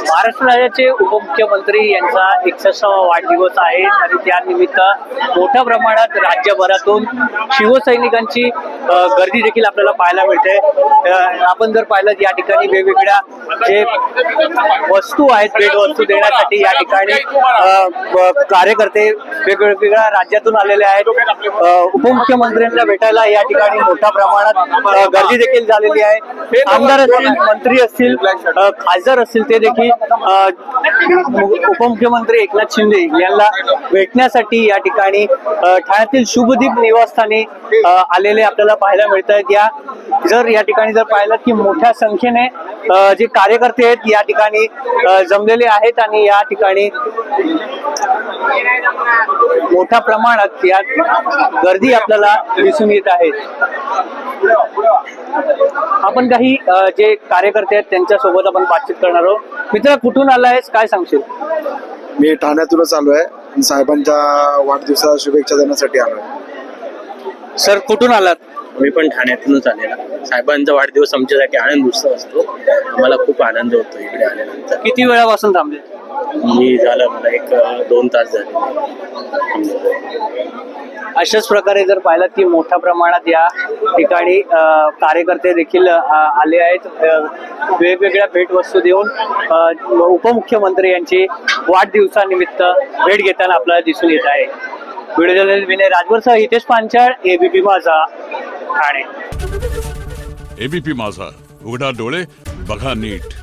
महाराष्ट्र राज्याचे उपमुख्यमंत्री यांचा 61वा वाढदिवस आहे आणि त्यानिमित्त मोठ्या प्रमाणात राज्यभरातून शिवसैनिकांची गर्दी देखील आपल्याला पाहायला मिळते। आपण जर पाहिलं या ठिकाणी वेगवेगळ्या जे वस्तू आहेत भेटवस्तू देण्यासाठी या ठिकाणी कार्यकर्ते वेगवेगळ्या राज्यातून आलेले आहेत। उपमुख्यमंत्र्यांना भेटायला या ठिकाणी मोठ्या प्रमाणात गर्दी देखील झालेली आहे। आमदार असतील, मंत्री असतील, खासदार असतील ते देखील उपमुख्यमंत्री एकनाथ शिंदे यांना भेटण्यासाठी या ठिकाणी ठाण्यातील शुभदीप निवासस्थानी आलेले आपल्याला पाहायला मिळत आहेत। या ठिकाणी जर पाहिलं की मोठ्या संख्येने जे कार्यकर्ते आहेत या ठिकाणी जमलेले आहेत आणि या ठिकाणी मोठ्या प्रमाणात या गर्दी आपल्याला दिसून येत आहे। आपण काही जे कार्यकर्ते आहेत त्यांच्या सोबत आपण बातचीत करणार आहोत। मित्र, कुठून आला आहेस, काय सांगशील? मी ठाण्यातूनच आलो आहे, साहेबांच्या वाढदिवसाला शुभेच्छा देण्यासाठी आलोय। सर, कुठून आलात? मी पण ठाण्यातूनच आलेला। साहेबांचा वाढदिवस आमच्यासाठी आनंद उत्सव असतो, आम्हाला खूप आनंद होतो इकडे आल्यानंतर। किती वेळापासून थांबले? मी झालं मला 1-2 तास झाले। अशाच प्रकारे जर पाहिलं की मोठ्या प्रमाणात या ठिकाणी कार्यकर्ते देखील आले आहेत। वेगवेगळ्या भेटवस्तू देऊन उपमुख्यमंत्री यांची वाढदिवसानिमित्त भेट घेताना आपल्याला दिसून येत आहे। व्हिडिओ जर्नलिस्ट विनय राजवरसह हितेश पांचाळ, एबीपी माझा, ठाणे। एबीपी माझा, उघडा डोळे बघा नीट।